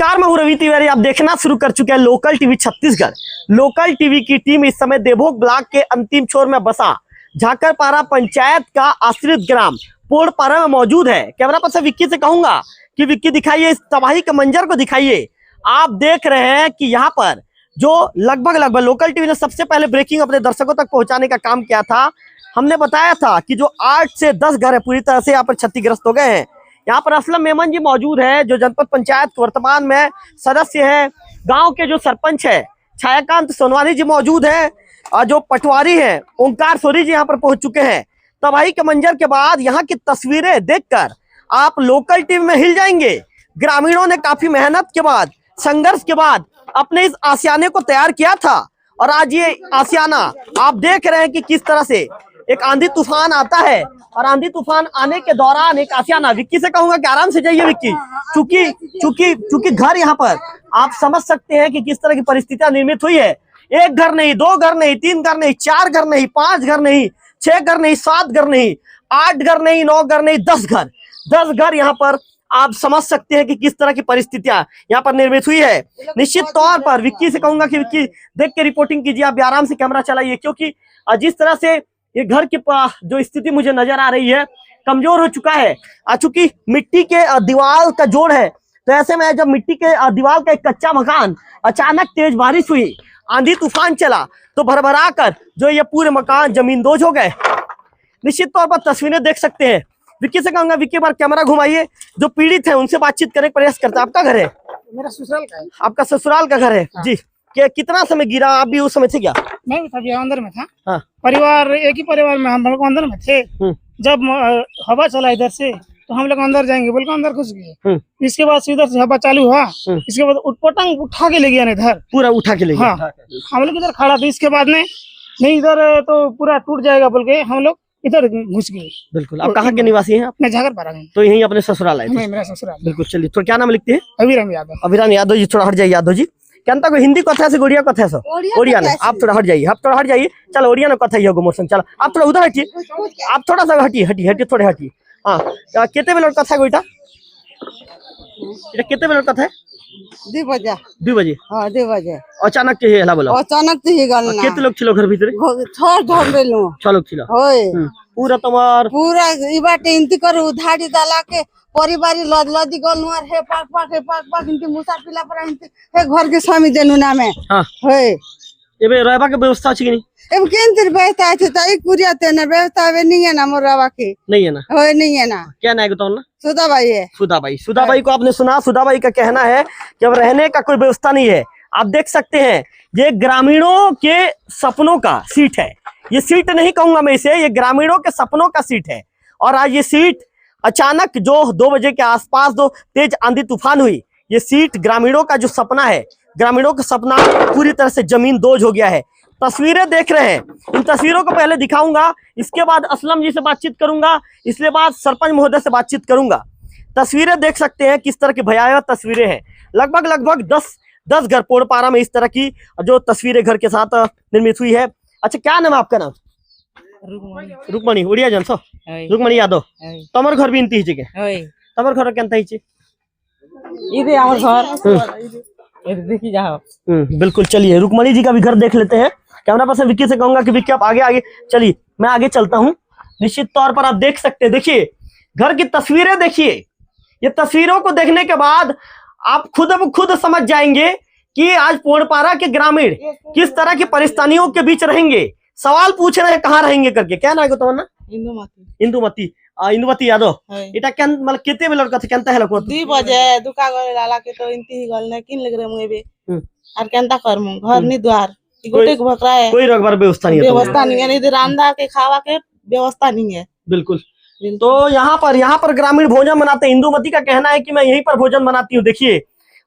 नमस्कार, मैं हूं रवि तिवारी। आप देखना शुरू कर चुके हैं local TV Chhattisgarh. Local TV की टीम इस समय देवभोग ब्लॉक के अंतिम छोर में बसा झाकरपारा पंचायत का आश्रित ग्राम पोड़पारा में मौजूद है। कैमरा पर्सन विक्की से कहूंगा कि विक्की दिखाइए इस तबाही के मंजर को दिखाइए। आप देख रहे हैं कि यहाँ पर जो लगभग लोकल टीवी ने सबसे पहले ब्रेकिंग अपने दर्शकों तक पहुंचाने का काम किया था। हमने बताया था कि जो 8 से 10 घर है पूरी तरह से यहाँ पर क्षतिग्रस्त हो गए हैं। यहाँ पर असलम मेमन जी मौजूद है, जो जनपद पंचायत के वर्तमान में सदस्य है। गांव के जो सरपंच है छायाकांत सोनवानी जी मौजूद है, और जो पटवारी है ओंकार सोरी जी यहाँ पर पहुंच चुके हैं। तबाही के मंजर के बाद यहाँ की तस्वीरें देखकर आप लोकल टीवी में हिल जाएंगे। ग्रामीणों ने काफी मेहनत के बाद, संघर्ष के बाद अपने इस आशियाने को तैयार किया था, और आज ये आशियाना आप देख रहे हैं कि किस तरह से एक आंधी तूफान आता है, और आंधी तूफान आने के दौरान एक आशियाना। विक्की से कहूंगा कि आराम से जाइए विक्की, चूंकि घर यहाँ पर आप समझ सकते हैं कि किस तरह की परिस्थितियां निर्मित हुई है। एक घर नहीं, 2 घर नहीं, 3 घर नहीं, 4 घर नहीं, 5 घर नहीं, 6 घर नहीं, 7 घर नहीं, 8 घर नहीं, 9 घर नहीं, 10 घर यहाँ पर आप समझ सकते हैं कि किस तरह की परिस्थितियां यहाँ पर निर्मित हुई है। निश्चित तौर पर विक्की से कहूंगा कि विक्की देख के रिपोर्टिंग कीजिए, आप आराम से कैमरा चलाइए, क्योंकि जिस तरह से ये घर की जो स्थिति मुझे नजर आ रही है कमजोर हो चुका है। चूंकि मिट्टी के दीवार का जोड़ है, तो ऐसे में जब मिट्टी के दीवार का एक कच्चा मकान अचानक तेज बारिश हुई, आंधी तूफान चला, तो भरभरा कर जो ये पूरे मकान जमींदोज हो गए। निश्चित तौर पर तस्वीरें देख सकते हैं। विक्की से कहूंगा विक्की बार कैमरा घुमाइए, जो पीड़ित है उनसे बातचीत करने का प्रयास करते हैं। आपका घर है? मेरा ससुराल का है। आपका ससुराल का घर है? हाँ। जी। कितना समय गिरा? आप भी उस समय थे क्या? मैं भी था, अंदर में था। हाँ। परिवार एक ही परिवार में हम लोग अंदर में थे। जब हवा चला इधर से, तो हम लोग अंदर जाएंगे बोल के अंदर घुस गए। इसके बाद इधर से हवा चालू हुआ, इसके बाद पतंग उठा के ले गया इधर, पूरा उठा के ले गया। हाँ। हम लोग इधर खड़ा थे, इसके बाद नहीं इधर तो पूरा टूट जाएगा बोल के हम लोग इधर घुस गए। बिल्कुल। आप कहाँ के निवासी हैं? मैं झाकरपारा में। तो यहीं अपने ससुराल आए थे? मेरा ससुराल। बिल्कुल। चलिए, तो क्या नाम लिखते हैं? अभिराम यादव। अभिराम यादव जी, थोड़ा हट जाइए। यादव जी क्या को हिंदी कथा से गोड़िया कथा से ओडिया ने, आप थोड़ा हट जाइए, आप थोड़ा हट जाइए। चलो ओडिया ने कथा ही मोशन। चलो आप थोड़ा उधर हटिए, आप थोड़ा सा हटिए थोड़े हटिए। हाँ, कितने बेलोट कथा गोइटा? कितने बेलोट कथा है? 2 बजे। 2 बजे? हाँ, 2 बजे अचानक के हेला बोला? अचानक से ही गल। कितने लोग छिलो घर भीतर? 6 लोग छिलो। होय पूरा तुम्हार पूरा इबाटे इंती कर उधाड़ी दाला के परिवारी लदलदी गलनुआर हे पाक इंती मुसा पिला पर इंती हे घर के स्वामी देनु नामे। हां होय एबे रहबा के व्यवस्था अछि कि नहीं? एब केंतिर व्यवस्था है त कुरिया तेने व्यवस्था वे नहीं है ना मोर रहबा के? नहीं है ना। होय नहीं है ना। क्या नाम है तो ना? सुधाबाई है। सुधाबाई को आपने सुना? सुधाबाई का कहना है कि अब रहने का कोई व्यवस्था नहीं है। आप देख सकते हैं ये ग्रामीणों के सपनों का सीट है। ये सीट नहीं कहूंगा मैं इसे, ये ग्रामीणों के सपनों का सीट है। और आज ये सीट अचानक जो 2 बजे के आसपास जो तेज आंधी तूफान हुई, ये सीट ग्रामीणों का जो सपना है, ग्रामीणों का सपना पूरी तरह से जमीन दोज हो गया है। तस्वीरें देख रहे हैं, इन तस्वीरों को पहले दिखाऊंगा, इसके बाद असलम जी से बातचीत करूंगा, इसके बाद सरपंच महोदय से बातचीत करूंगा। तस्वीरें देख सकते हैं किस तरह की भयावह तस्वीरें हैं। लगभग 10 घर पोड़पारा में इस तरह की जो तस्वीरें घर के साथ निर्मित हुई है। अच्छा, क्या नाम है आपका? नाम रुक्मणी उड़िया जनसो रुक्मणी यादव। तमर घर भी इंती हिचे के? तमर घर केनता हिचे? इधे हमर घर इधे देखी जाओ। बिल्कुल। चलिए रुक्मणी जी का भी घर देख लेते हैं। कैमरा पर्सन विक्की से कहूंगा कि विक्की आप आगे चलिए, मैं आगे चलता हूं। निश्चित तौर पर आप देख सकते हैं, देखिए घर की तस्वीरें देखिए। ये तस्वीरों को देखने के बाद आप खुद समझ जाएंगे कि आज पोड़पारा के ग्रामीण किस तरह की परेशानियों के बीच रहेंगे। सवाल पूछ रहे हैं कहाँ रहेंगे करके। क्या नाम है तो ना? इंदुमती यादव। इटा क्या मतलब कितने बेलर कथे केनता है लोग? 2 बजे दुका गले लाला के तो इंती ही गल ने किन लग रे मुबे और केनता करमु घर नी द्वार गोटे के भकरा है। कोई रगबार व्यवस्था नहीं है इधर रांदा के खावा के व्यवस्था नहीं है। बिल्कुल। तो यहाँ पर ग्रामीण भोजन बनाते हैं। इंदुमती का कहना है कि मैं यहीं पर भोजन बनाती हूँ। देखिए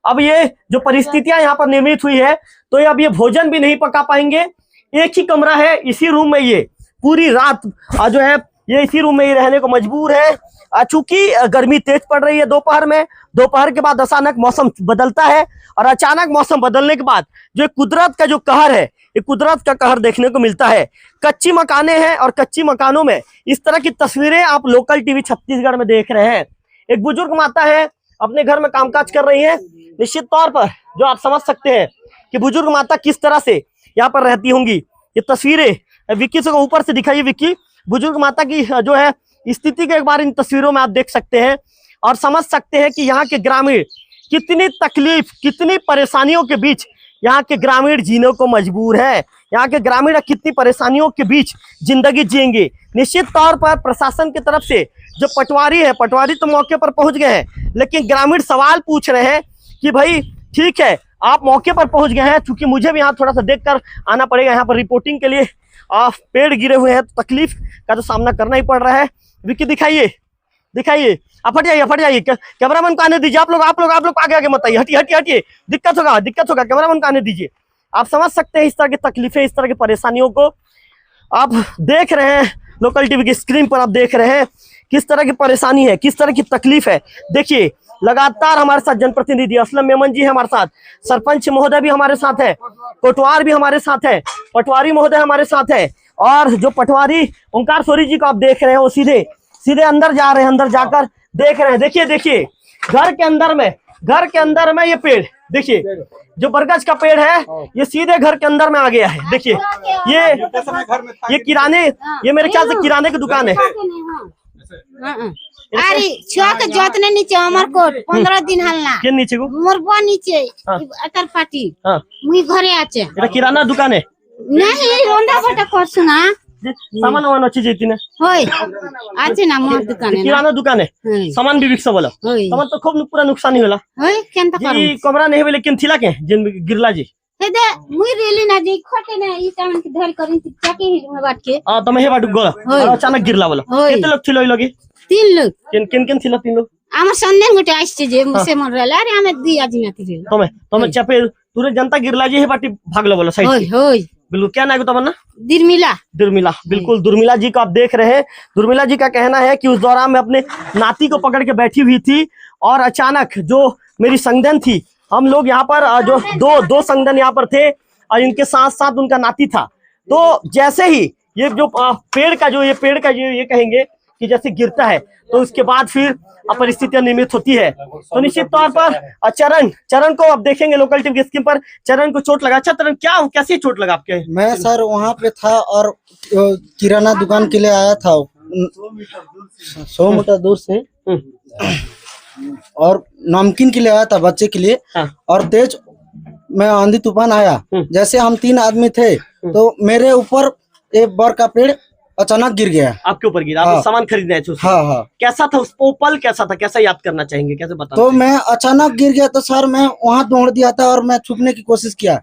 अब ये जो परिस्थितियां यहाँ पर निर्मित हुई है, तो अब ये भोजन भी नहीं पका पाएंगे। एक ही कमरा है, इसी रूम में ये पूरी रात जो है ये इसी रूम में ही रहने को मजबूर है। चूंकि गर्मी तेज पड़ रही है दोपहर के बाद अचानक मौसम बदलता है, और अचानक मौसम बदलने के बाद जो कुदरत का जो कहर है, ये कुदरत का कहर देखने को मिलता है। कच्ची मकाने हैं, और कच्ची मकानों में इस तरह की तस्वीरें आप लोकल टीवी छत्तीसगढ़ में देख रहे हैं। एक बुजुर्ग माता है, अपने घर में कामकाज कर रही है। निश्चित तौर पर जो आप समझ सकते हैं कि बुजुर्ग माता किस तरह से यहाँ पर रहती होंगी। ये तस्वीरें विक्की से ऊपर से दिखाइए, विक्की बुजुर्ग माता की जो है स्थिति को एक बार इन तस्वीरों में आप देख सकते हैं और समझ सकते हैं कि यहाँ के ग्रामीण कितनी तकलीफ, कितनी परेशानियों के बीच यहाँ के ग्रामीण जीने को मजबूर है। यहाँ के ग्रामीण कितनी परेशानियों के बीच जिंदगी जिएंगे। निश्चित तौर पर प्रशासन की तरफ से जो पटवारी है, पटवारी तो मौके पर पहुंच गए हैं, लेकिन ग्रामीण सवाल पूछ रहे हैं कि भाई ठीक है आप मौके पर पहुंच गए हैं, क्योंकि मुझे भी यहाँ थोड़ा सा देखकर आना पड़ेगा यहाँ पर रिपोर्टिंग के लिए। पेड़ गिरे हुए हैं तो तकलीफ का तो सामना करना ही पड़ रहा है। विक्की दिखाइए, दिखाइए, आप हट जाइए, कैमरामैन को आने दीजिए। आप लोग आगे मत आइए, हटिए, दिक्कत होगा, कैमरामैन को आने दीजिए। आप समझ सकते हैं इस तरह की तकलीफें, इस तरह की परेशानियों को आप देख रहे हैं। लोकल टीवी की स्क्रीन पर आप देख रहे हैं किस तरह की परेशानी है, किस तरह की तकलीफ है। देखिए लगातार हमारे साथ जनप्रतिनिधि असलम मेमन जी है हमारे साथ, सरपंच महोदय भी हमारे साथ है, कोटवार भी हमारे साथ है, पटवारी महोदय हमारे साथ है, और जो पटवारी ओंकार सोरी जी को आप देख रहे हैं वो सीधे अंदर जा रहे हैं, अंदर जाकर देख रहे हैं। देखिए घर के अंदर में ये पेड़ देखिए, जो बरगद का पेड़ है ये सीधे घर के अंदर में आ गया है। देखिए ये किराने, ये मेरे ख्याल से किराने की दुकान है। अरे छुआ के जोतने नीचे हमर को 15 दिन हलना के नीचे को मोरबा नीचे अतर पार्टी हां मुई घरे आचे এটা किराना दुकान है नहीं रोंडा फटा करछु ना सामान वान अच्छी जेती ना होय आचे ना मोर दुकान है किराना दुकान है सामान भी बिकस बोला तमन तो खूब पूरा नुकसान ही होला होय केनता करू जी कमरा नहीं होले लेकिन थिला के जिन गिरला जी हे दे मुई रेली ना जी खोटे ना ई टाइम के धर करी चाके ही में बाट के हां तमे हे बाटू गोला और अचानक गिरला बोला कितने लोग थिलो लगे 3 लोग किन थिला 3 लोग आम संदेह गोटे आइछे जे मुसे मन रहला अरे हमें दी आज ना थिले तमे चापे तुरे जनता गिरला जी हे बाटी भागलो बोला साइड होय होय बिल्कुल क्या नाम है तमन्ना दुर्मिला बिल्कुल दुर्मिला जी को आप देख रहे हैं। दुर्मिला जी का कहना है कि उस दौरान मैं अपने नाती को पकड़ के बैठी हुई थी और अचानक जो मेरी संगदन थी, हम लोग यहाँ पर जो दो संगदन यहाँ पर थे और इनके साथ साथ उनका नाती था, तो जैसे ही ये जो पेड़ का जो ये कहेंगे कि जैसे गिरता है तो उसके बाद फिर परिस्थितियां निर्मित होती है। तो निश्चित तौर पर चरण को अब देखेंगे लोकल टीवी की स्क्रीन पर। चरण को चोट लगा। अच्छा चरण कैसी चोट लगा आपके? मैं सर वहाँ पे था और किराना दुकान के लिए आया था 100 मीटर दूर से और नमकीन के लिए आया था बच्चे के लिए। और तेज में आंधी तूफान आया, जैसे हम 3 आदमी थे तो मेरे ऊपर एक बर का पेड़ अचानक गिर गया। आपके ऊपर गिरा? आप सामान खरीदने आए थे? हाँ। कैसा था उसको पल, कैसा था, कैसा याद करना चाहेंगे, कैसे बता? तो मैं अचानक गिर गया तो सर मैं वहाँ दौड़ दिया था और मैं छुपने की कोशिश किया,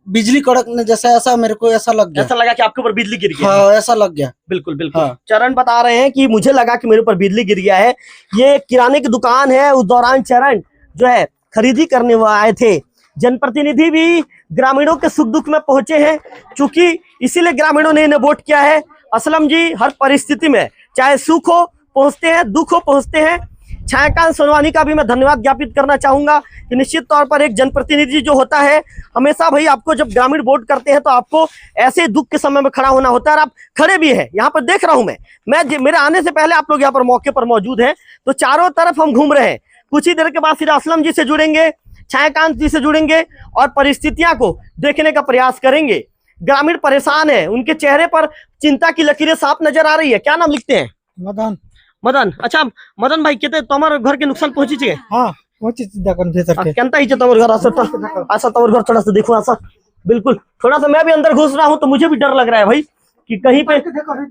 बिजली कड़कने जैसा ऐसा मेरे को ऐसा लग गया। ऐसा लगा कि आपके ऊपर बिजली गिर गई? हाँ ऐसा लग गया। बिल्कुल। हाँ। चरण बता रहे हैं कि मुझे लगा कि मेरे ऊपर बिजली गिर गया है। ये किराने की दुकान है। उस दौरान चरण जो है खरीदी करने वो आए थे। जनप्रतिनिधि भी ग्रामीणों के सुख दुख में पहुंचे हैं, चूंकि इसीलिए ग्रामीणों ने इन्हें वोट किया है। असलम जी हर परिस्थिति में चाहे सुख हो पहुंचते हैं, दुख हो पहुंचते हैं। छायाकांत सोनवानी का भी मैं धन्यवाद ज्ञापित करना चाहूंगा कि निश्चित तौर पर एक जनप्रतिनिधि जो होता है हमेशा भाई आपको जब ग्रामीण वोट करते हैं तो आपको ऐसे दुख के समय में खड़ा होना होता है। और आप खड़े भी हैं। यहाँ पर देख रहा हूं मैं मेरे आने से पहले आप लोग यहाँ पर मौके पर मौजूद हैं, तो चारों तरफ हम घूम रहे हैं। कुछ ही देर के बाद फिर असलम जी से जुड़ेंगे, छायाकांत जी से जुड़ेंगे और परिस्थितियां को देखने का प्रयास करेंगे। ग्रामीण परेशान है, उनके चेहरे पर चिंता की लकीरें साफ नजर आ रही है। क्या नाम लिखते हैं? मदन। अच्छा मदन भाई कहते तुम्हारे घर के नुकसान पहुंची चाहिए? हाँ पहुंची कहता ही तुम्हारे घर ऐसा तुम्हारे घर थोड़ा सा देखो ऐसा। बिल्कुल थोड़ा सा मैं भी अंदर घुस रहा हूँ तो मुझे भी डर लग रहा है भाई कि कहीं पे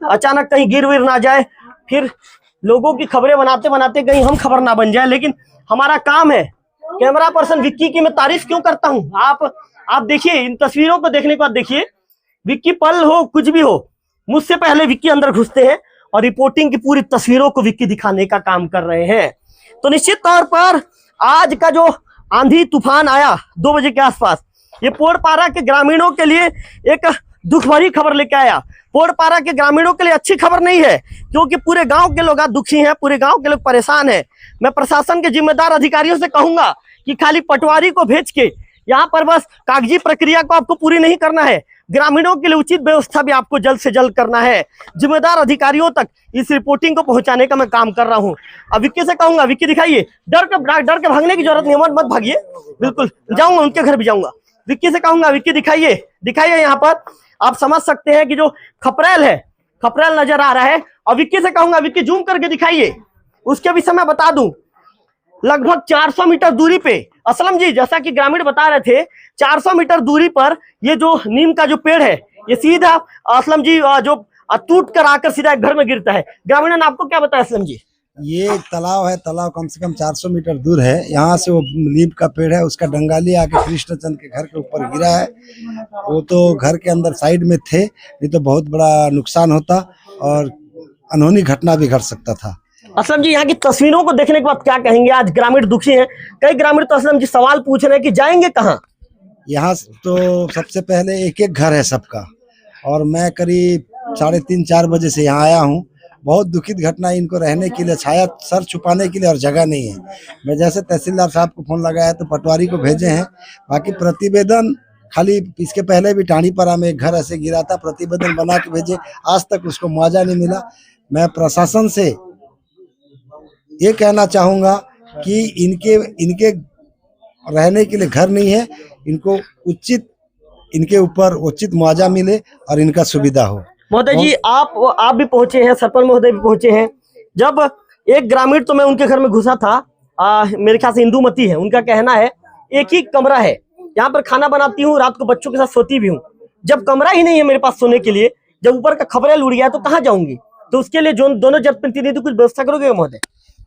अचानक कहीं गिर विर ना जाए, फिर लोगों की खबरें बनाते बनाते कहीं हम खबर ना बन जाए। लेकिन हमारा काम है। कैमरा पर्सन विक्की की मैं तारीफ क्यों करता हूँ, आप देखिए इन तस्वीरों को देखने के बाद देखिए, विक्की पल हो कुछ भी हो, मुझसे पहले विक्की अंदर घुसते हैं और रिपोर्टिंग की पूरी तस्वीरों को विक्की दिखाने का काम कर रहे हैं। तो निश्चित तौर पर आज का जो आंधी तूफान आया 2 बजे के आसपास, ये पोड़पारा के ग्रामीणों के लिए एक दुख भरी खबर लेके आया। पोड़पारा के ग्रामीणों के लिए अच्छी खबर नहीं है, क्योंकि पूरे गांव के लोग आज दुखी हैं, पूरे गांव के लोग परेशान हैं। मैं प्रशासन के जिम्मेदार अधिकारियों से कहूंगा कि खाली पटवारी को भेज के यहाँ पर बस कागजी प्रक्रिया को आपको पूरी नहीं करना है, ग्रामीणों के लिए उचित व्यवस्था भी आपको जल्द से जल्द करना है। जिम्मेदार अधिकारियों तक इस रिपोर्टिंग को पहुंचाने का मैं काम कर रहा हूं। अब विक्की से कहूंगा, विक्की दिखाइए, डर के भागने की जरूरत नहीं है, मत भागिए, बिल्कुल जाऊंगा, उनके घर भी जाऊंगा। विक्की से कहूंगा, विक्की दिखाइए, दिखाइए यहाँ पर आप समझ सकते हैं कि जो खपरेल है, खपरेल नजर आ रहा है। और विक्की से कहूंगा, विक्की जूम करके दिखाइए। उसके विषय में बता दूं, लगभग 400 मीटर दूरी पे असलम जी, जैसा कि ग्रामीण बता रहे थे, 400 मीटर दूरी पर ये जो नीम का जो पेड़ है, ये सीधा असलम जी जो टूट कर आकर सीधा एक घर में गिरता है। ग्रामीणों ने आपको क्या बताया असलम जी? ये एक तालाब है, तालाब कम से कम 400 मीटर दूर है। यहाँ से वो नीम का पेड़ है, उसका डंगाली आके कृष्णचंद के घर के ऊपर गिरा है। वो तो घर के अंदर साइड में थे, नहीं तो बहुत बड़ा नुकसान होता और अनहोनी घटना भी घट सकता था। असलम जी, यहाँ की तस्वीरों को देखने के बाद क्या कहेंगे? आज ग्रामीण दुखी हैं, कई ग्रामीण तो असलम जी सवाल पूछ रहे हैं कि जाएंगे कहाँ। यहाँ तो सबसे पहले एक एक घर है सबका, और मैं करीब 3:30-4 बजे से यहाँ आया हूँ। बहुत दुखित घटना है। इनको रहने के लिए छाया, सर छुपाने के लिए और जगह नहीं है। मैं जैसे तहसीलदार साहब को फोन लगाया तो पटवारी को भेजे हैं। बाकी प्रतिवेदन खाली, इसके पहले भी टाणीपारा में एक घर ऐसे गिरा था, प्रतिवेदन बना के भेजे, आज तक उसको मुआवजा नहीं मिला। मैं प्रशासन से ये कहना चाहूँगा कि इनके रहने के लिए घर नहीं है, इनको उचित, इनके ऊपर उचित मुआवजा मिले और इनका सुविधा हो। महोदय जी, आप भी पहुंचे हैं, सरपंच महोदय भी पहुंचे हैं। जब एक ग्रामीण, तो मैं उनके घर में घुसा था, मेरे ख्याल से इंदुमती है, उनका कहना है एक ही कमरा है, यहाँ पर खाना बनाती हूँ, रात को बच्चों के साथ सोती भी हूँ। जब कमरा ही नहीं है मेरे पास सोने के लिए, जब ऊपर का खबरें उड़ गया तो कहाँ जाऊंगी? तो उसके लिए जो दोनों जनप्रतिनिधि कुछ व्यवस्था करोगे महोदय?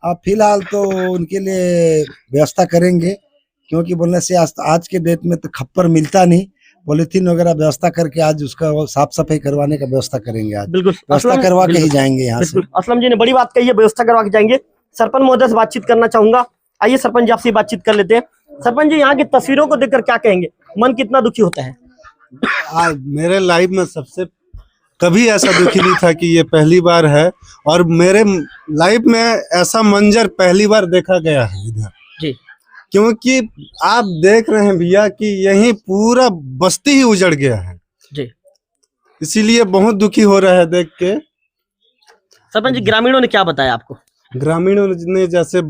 आप फिलहाल तो उनके लिए व्यवस्था करेंगे, क्योंकि बोलने से आज के डेट में तो खप्पर मिलता नहीं। पॉलिथीन वगैरह व्यवस्था करके आज उसका साफ सफाई करवाने का व्यवस्था करेंगे। आज बिल्कुल व्यवस्था करवा के ही जाएंगे यहाँ से। असलम जी ने बड़ी बात कही है, व्यवस्था करवा के जाएंगे। सरपंच महोदय से बातचीत करना चाहूंगा। आइए सरपंच जी, आपसे बातचीत कर लेते हैं। सरपंच जी, यहाँ की तस्वीरों को देखकर क्या कहेंगे? मन कितना दुखी होता है? आज मेरे लाइफ में सबसे कभी ऐसा दुखी नहीं था कि ये पहली बार है, और मेरे लाइफ में ऐसा मंजर पहली बार देखा गया है इधर जी। क्योंकि आप देख रहे हैं भैया कि यही पूरा बस्ती ही उजड़ गया है जी, इसीलिए बहुत दुखी हो रहा है देख के। सरपंच जी, ग्रामीणों ने क्या बताया आपको? ग्रामीणों ने जैसे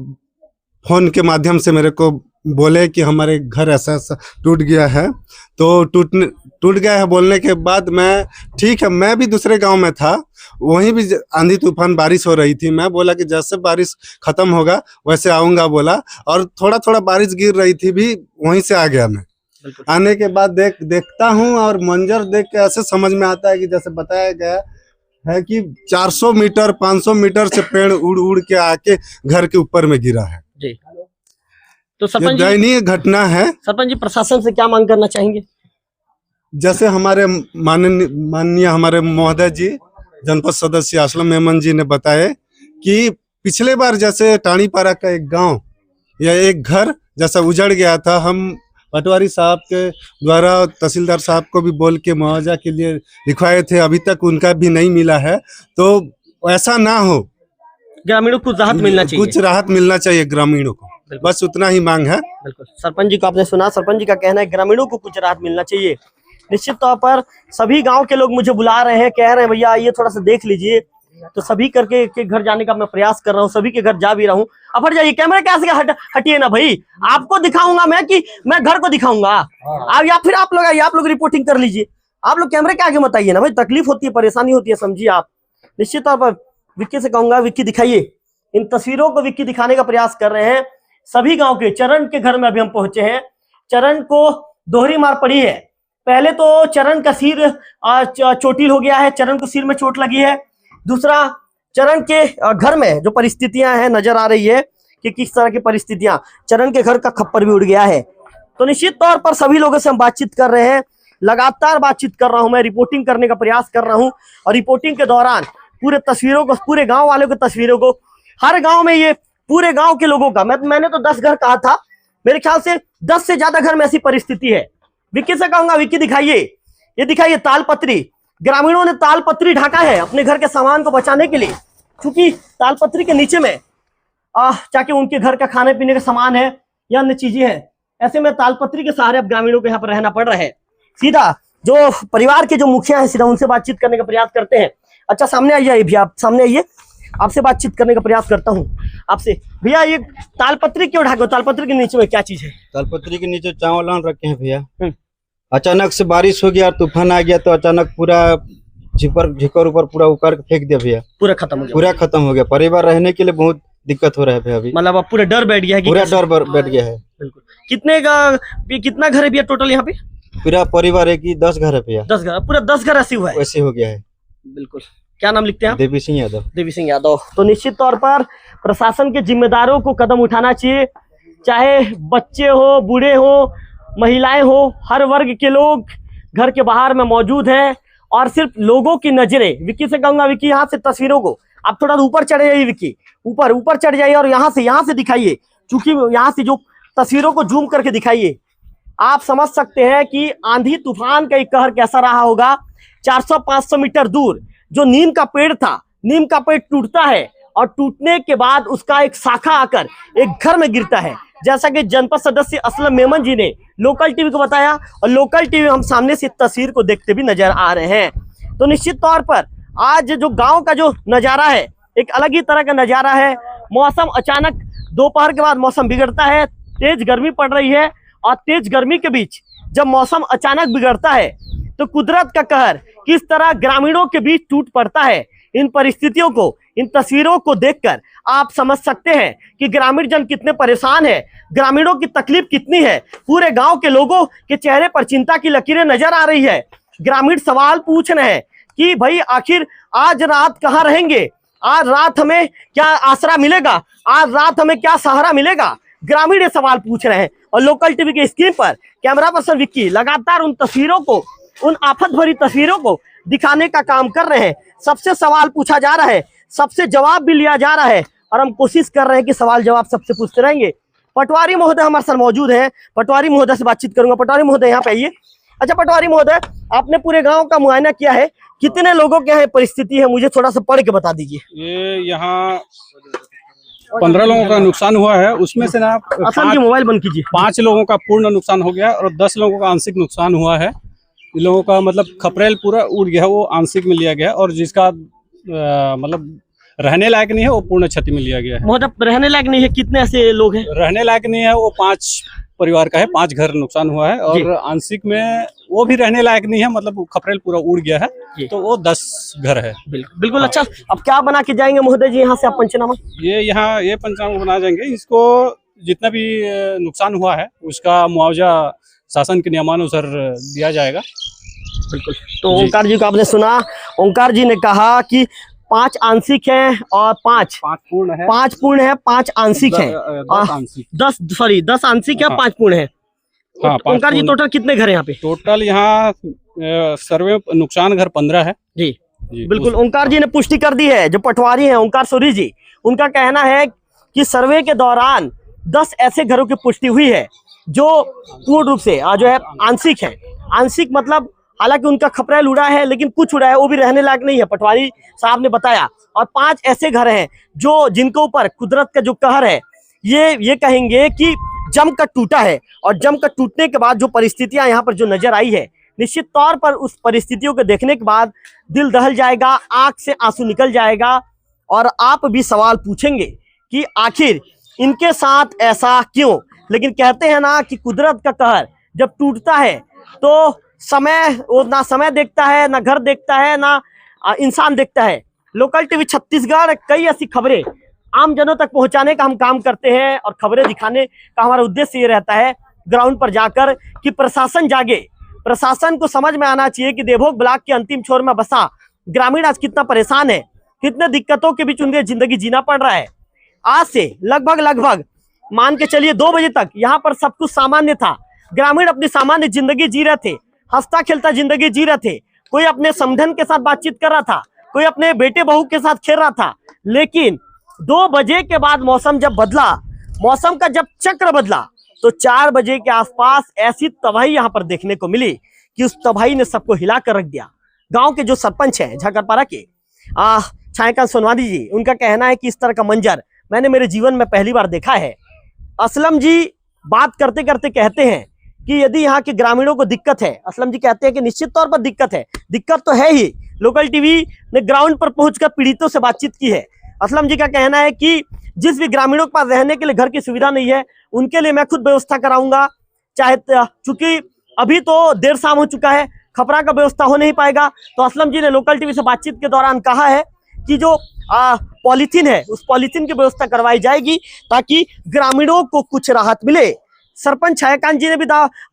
फोन के माध्यम से मेरे को बोले कि हमारे घर ऐसा ऐसा टूट गया है, तो टूट गया है बोलने के बाद मैं, ठीक है, मैं भी दूसरे गांव में था, वहीं भी आंधी तूफान बारिश हो रही थी। मैं बोला कि जैसे बारिश खत्म होगा वैसे आऊंगा बोला, और थोड़ा थोड़ा बारिश गिर रही थी भी, वहीं से आ गया मैं। आने के बाद देखता हूँ और मंजर देख के ऐसे समझ में आता है कि जैसे बताया गया है कि 400 मीटर 500 मीटर से पेड़ उड़ उड़ के आके घर के ऊपर में गिरा है जी। तो सरपंच जी, दयनीय घटना है। सरपंच जी, प्रशासन से क्या मांग करना चाहेंगे? जैसे हमारे माननीय हमारे महोदय जी, जनपद सदस्य असलम मेमन जी ने बताया कि पिछले बार जैसे टाणीपारा का एक गांव या एक घर जैसा उजड़ गया था, हम पटवारी साहब के द्वारा तहसीलदार साहब को भी बोल के मुआवजा के लिए लिखवाए थे, अभी तक उनका भी नहीं मिला है। तो ऐसा ना हो, ग्रामीणों को राहत मिलना चाहिए, कुछ राहत मिलना चाहिए ग्रामीणों को, बस उतना ही मांग है। बिल्कुल, सरपंच जी को आपने सुना, सरपंच जी का कहना है ग्रामीणों को कुछ राहत मिलना चाहिए। निश्चित तौर पर सभी गांव के लोग मुझे बुला रहे हैं, कह रहे हैं भैया आइए थोड़ा सा देख लीजिए, तो सभी करके के घर जाने का मैं प्रयास कर रहा हूँ, सभी के घर जा भी रहा हूँ। अब हट जाइए, कैमरा कैसे हटिए ना भाई, आपको दिखाऊंगा मैं कि मैं घर को दिखाऊंगा आप, या फिर आप लोग आइए, आप लोग रिपोर्टिंग कर लीजिए, आप लोग कैमरे के आगे मत आइए ना भाई, तकलीफ होती है, परेशानी होती है, समझिए आप। निश्चित तौर पर विक्की से कहूंगा, विक्की दिखाइए, इन तस्वीरों को विक्की दिखाने का प्रयास कर रहे हैं। सभी गांव के चरण के घर में अभी हम पहुंचे हैं। चरण को दोहरी मार पड़ी है, पहले तो चरण का सिर चोटिल हो गया है, चरण को सिर में चोट लगी है। दूसरा, चरण के घर में जो परिस्थितियां हैं नजर आ रही है कि किस तरह की परिस्थितियां, चरण के घर का खप्पर भी उड़ गया है। तो निश्चित तौर पर सभी लोगों से हम बातचीत कर रहे हैं, लगातार बातचीत कर रहा हूं, मैं रिपोर्टिंग करने का प्रयास कर रहा हूं, और रिपोर्टिंग के दौरान पूरे तस्वीरों को, पूरे गांव वालों की तस्वीरों को, हर गांव में ये पूरे गांव के लोगों का, मैंने तो 10 घर कहा था, मेरे ख्याल से 10 से ज्यादा घर में ऐसी परिस्थिति है। विक्की से कहूंगा, विक्की दिखाइए, ये दिखाइए तालपत्री, ग्रामीणों ने तालपत्री ढाका है अपने घर के सामान को बचाने के लिए, क्योंकि तालपत्री के नीचे में चाहे उनके घर का खाने पीने का सामान है या अन्य चीजें हैं, ऐसे में तालपत्री के सहारे अब ग्रामीणों को यहाँ पर रहना पड़ रहा है। सीधा जो परिवार के जो मुखिया हैं सीधा उनसे बातचीत करने का प्रयास करते हैं। अच्छा सामने आइए भैया, आप सामने आइए, आपसे बातचीत करने का प्रयास करता हूँ आपसे। भैया ये तालपत्री क्यों ढाको? तालपत्री के नीचे में क्या चीज है? तालपत्री के नीचे चावल रखे हैं भैया। अचानक से बारिश हो गया, तूफान आ गया, तो अचानक पूरा झिकर ऊपर पूरा उकार फेंक दिया भैया। पूरा खत्म हो गया? पूरा खत्म हो गया। परिवार रहने के लिए बहुत दिक्कत हो रहा है भैया अभी। मतलब अब पूरा डर बैठ गया है? पूरा डर बैठ गया है। बिल्कुल। कितना घर है भैया टोटल यहाँ पे? पूरा परिवार है कि 10 घर है भैया। 10 घर? पूरा 10 घर ऐसे हुआ है? वैसे हो गया है। बिल्कुल। क्या नाम लिखते हैं आप? देवी सिंह यादव। देवी सिंह यादव। तो निश्चित तौर पर प्रशासन के जिम्मेदारों को कदम उठाना चाहिए, चाहे बच्चे हो, बूढ़े हो, महिलाएं हो, हर वर्ग के लोग घर के बाहर में मौजूद हैं। और सिर्फ लोगों की नजरें, विक्की से कहूंगा, विक्की यहाँ से तस्वीरों को आप थोड़ा ऊपर चढ़े जाइए, विक्की ऊपर चढ़ जाइए और यहाँ से दिखाइए, क्योंकि यहाँ से जो तस्वीरों को जूम करके दिखाइए, आप समझ सकते हैं कि आंधी तूफान का एक कहर कैसा रहा होगा। 400-500 मीटर दूर जो नीम का पेड़ था, नीम का पेड़ टूटता है और टूटने के बाद उसका एक शाखा आकर एक घर में गिरता है, जैसा कि जनपद सदस्य असलम मेमन जी ने लोकल टीवी को बताया। और लोकल टीवी हम सामने से तस्वीर को देखते भी नजर आ रहे हैं। तो निश्चित तौर पर आज जो गांव का जो नजारा है, एक अलग ही तरह का नजारा है। मौसम अचानक दोपहर के बाद मौसम बिगड़ता है, तेज गर्मी पड़ रही है, और तेज गर्मी के बीच जब मौसम अचानक बिगड़ता है तो कुदरत का कहर किस तरह ग्रामीणों के बीच टूट पड़ता है। इन परिस्थितियों को, इन तस्वीरों को देखकर आप समझ सकते हैं कि ग्रामीण जन कितने परेशान है, ग्रामीणों की तकलीफ कितनी है। पूरे गांव के लोगों के चेहरे पर चिंता की लकीरें नजर आ रही है। ग्रामीण सवाल पूछ रहे हैं कि भाई आखिर आज रात कहाँ रहेंगे, आज रात हमें क्या आसरा मिलेगा, आज रात हमें क्या सहारा मिलेगा। ग्रामीण ये सवाल पूछ रहे हैं। और लोकल टीवी के स्क्रीन पर कैमरा पर्सन विक्की लगातार उन तस्वीरों को, उन आफत भरी तस्वीरों को दिखाने का काम कर रहे हैं। सबसे सवाल पूछा जा रहा है, सबसे जवाब भी लिया जा रहा है, और हम कोशिश कर रहे हैं कि सवाल जवाब सबसे पूछते रहेंगे। पटवारी महोदय हमारे साथ मौजूद हैं, पटवारी महोदय से बातचीत करूंगा। पटवारी महोदय यहाँ पे आइए। अच्छा पटवारी महोदय, आपने पूरे गांव का मुआयना किया है, कितने लोगों के यहाँ परिस्थिति है, मुझे थोड़ा सा पढ़ के बता दीजिए। ये यहाँ 15 लोगों का नुकसान हुआ है, उसमें से ना असल की मोबाइल बंद कीजिए। 5 लोगों का पूर्ण नुकसान हो गया और 10 लोगों का आंशिक नुकसान हुआ है। इन लोगों का मतलब खपरेल पूरा उड़ गया, वो आंशिक में लिया गया, और जिसका मतलब रहने लायक नहीं है वो पूर्ण क्षति में लिया गया है। मतलब रहने लायक नहीं है, कितने ऐसे लोग हैं? रहने लायक नहीं है वो 5 परिवार का है, 5 घर नुकसान हुआ है, और आंशिक में वो भी रहने लायक नहीं है, मतलब खपरेल पूरा उड़ गया है, तो वो 10 घर है। बिल्कुल। अच्छा अब क्या बना के जाएंगे महोदय जी यहाँ से आप पंचनामा? ये पंचनामा बना जाएंगे, इसको जितना भी नुकसान हुआ है उसका मुआवजा शासन के नियमानुसार दिया जाएगा। बिल्कुल। तो ओंकार जी को आपने सुना, ओंकार जी ने कहा कि 5 आंशिक हैं और 5 पूर्ण है, 5 पूर्ण है, 5 आंशिक है, 10 आंशिक है, 5 पूर्ण है। ओंकार जी टोटल कितने घर है यहाँ पे? टोटल यहाँ सर्वे नुकसान घर 15 है जी। बिल्कुल। ओंकार जी ने पुष्टि कर दी है, जो पटवारी हैं ओंकार सूरी जी, उनका कहना है कि सर्वे के दौरान 10 ऐसे घरों की पुष्टि हुई है जो पूर्ण रूप से जो है आंशिक है। आंशिक मतलब हालांकि उनका खपरेल उड़ा है, लेकिन कुछ उड़ा है, वो भी रहने लायक नहीं है, पटवारी साहब ने बताया। और 5 ऐसे घर हैं जो जिनके ऊपर कुदरत का जो कहर है, ये कहेंगे कि जमकर टूटा है। और जमकर टूटने के बाद जो परिस्थितियां यहाँ पर जो नजर आई है, निश्चित तौर पर उस परिस्थितियों को देखने के बाद दिल दहल जाएगा, आंख से आंसू निकल जाएगा, और आप भी सवाल पूछेंगे कि आखिर इनके साथ ऐसा क्यों। लेकिन कहते हैं ना कि कुदरत का कहर जब टूटता है तो समय, वो ना समय देखता है, ना घर देखता है, ना इंसान देखता है। लोकल टीवी छत्तीसगढ़ कई ऐसी खबरें आम जनों तक पहुंचाने का हम काम करते हैं, और खबरें दिखाने का हमारा उद्देश्य ये रहता है ग्राउंड पर जाकर कि प्रशासन जागे। प्रशासन को समझ में आना चाहिए कि देवभोग ब्लॉक के अंतिम छोर में बसा ग्रामीण आज कितना परेशान है, कितने दिक्कतों के बीच उन्हें जिंदगी जीना पड़ रहा है। आज से लगभग मान के चलिए 2 बजे तक यहाँ पर सब कुछ सामान्य था, ग्रामीण अपनी सामान्य जिंदगी जी रहे थे, हंसता खेलता जिंदगी जी रहे थे, कोई अपने समधन के साथ बातचीत कर रहा था, कोई अपने बेटे बहू के साथ खेल रहा था। लेकिन 2 बजे के बाद मौसम जब बदला, मौसम का जब चक्र बदला, तो 4 बजे के आसपास ऐसी तबाही यहाँ पर देखने को मिली कि उस तबाही ने सबको हिला कर रख दिया। गांव के जो सरपंच हैं झाकरपारा के छायाकांत सोनवादी जी, उनका कहना है कि इस तरह का मंजर मैंने मेरे जीवन में पहली बार देखा है। असलम जी बात करते करते कहते हैं कि यदि यहाँ के ग्रामीणों को दिक्कत है, असलम जी कहते हैं कि निश्चित तौर पर दिक्कत है, दिक्कत तो है ही। लोकल टीवी ने ग्राउंड पर पहुंचकर पीड़ितों से बातचीत की है। असलम जी का कहना है कि जिस भी ग्रामीणों के पास रहने के लिए घर की सुविधा नहीं है, उनके लिए मैं खुद व्यवस्था कराऊंगा, चाहे चूंकि अभी तो देर शाम हो चुका है, खपरा का व्यवस्था हो नहीं पाएगा। तो असलम जी ने लोकल टीवी से बातचीत के दौरान कहा है कि जो पॉलीथीन है उस पॉलीथीन की व्यवस्था करवाई जाएगी ताकि ग्रामीणों को कुछ राहत मिले। सरपंच छायाकांत जी ने भी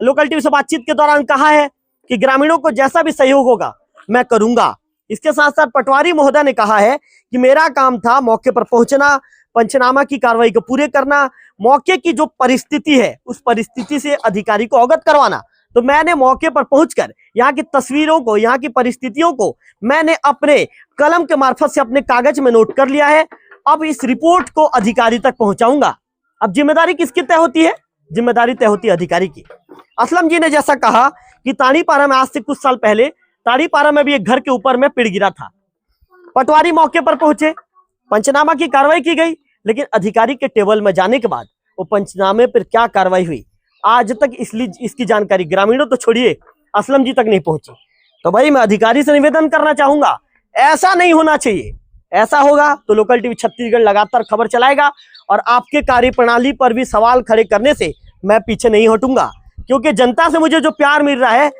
लोकल टीवी से बातचीत के दौरान कहा है कि ग्रामीणों को जैसा भी सहयोग होगा मैं करूंगा। इसके साथ साथ पटवारी महोदय ने कहा है कि मेरा काम था मौके पर पहुंचना, पंचनामा की कार्रवाई को पूरे करना, मौके की जो परिस्थिति है उस परिस्थिति से अधिकारी को अवगत करवाना। तो मैंने मौके पर पहुंचकर यहाँ की तस्वीरों को, यहाँ की परिस्थितियों को मैंने अपने कलम के मार्फत से अपने कागज में नोट कर लिया है। अब इस रिपोर्ट को अधिकारी तक पहुंचाऊंगा। अब जिम्मेदारी किसकी तय होती है? जिम्मेदारी तय होती है अधिकारी की। असलम जी ने जैसा कहा कि ताड़ीपारा में आज से कुछ साल पहले ताड़ीपारा में भी एक घर के ऊपर में पेड़ गिरा था। पटवारी मौके पर पहुंचे, पंचनामा की कार्रवाई की गई, लेकिन अधिकारी के टेबल में जाने के बाद वो पंचनामे पर क्या कार्रवाई हुई आज तक इसकी जानकारी ग्रामीणों तो छोड़िए असलम जी तक नहीं पहुंची। तो भाई मैं अधिकारी से निवेदन करना चाहूंगा, ऐसा नहीं होना चाहिए। ऐसा होगा तो लोकल टीवी छत्तीसगढ़ लगातार खबर चलाएगा और आपके कार्यप्रणाली पर भी सवाल खड़े करने से मैं पीछे नहीं हटूंगा, क्योंकि जनता से मुझे जो प्यार मिल रहा है,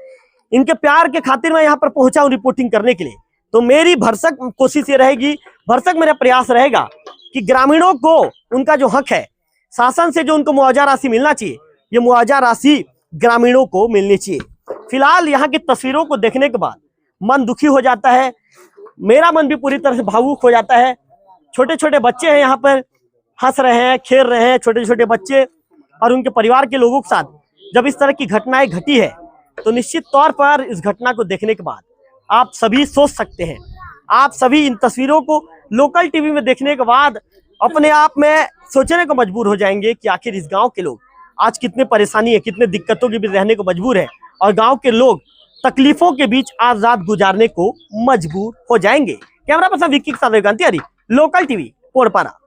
इनके प्यार के खातिर मैं यहाँ पर पहुंचा हूँ रिपोर्टिंग करने के लिए। तो मेरी भरसक कोशिश ये रहेगी, भरसक मेरा प्रयास रहेगा कि ग्रामीणों को उनका जो हक है, शासन से जो उनको मुआवजा राशि मिलना चाहिए, ये मुआवजा राशि ग्रामीणों को मिलनी चाहिए। फिलहाल यहाँ की तस्वीरों को देखने के बाद मन दुखी हो जाता है, मेरा मन भी पूरी तरह से भावुक हो जाता है। छोटे छोटे बच्चे हैं यहाँ पर, हंस रहे हैं, खेल रहे हैं, छोटे छोटे बच्चे और उनके परिवार के लोगों के साथ जब इस तरह की घटनाएं घटी है तो निश्चित तौर पर इस घटना को देखने के बाद आप सभी सोच सकते हैं, आप सभी इन तस्वीरों को लोकल टीवी में देखने के बाद अपने आप में सोचने को मजबूर हो जाएंगे कि आखिर इस गांव के लोग आज कितने परेशानी है, कितने दिक्कतों के बीच रहने को मजबूर है और गांव के लोग तकलीफों के बीच आज रात गुजारने को मजबूर हो जाएंगे। कैमरा पर्सन विक्की के साथ लोकल टीवी पोड़पारा।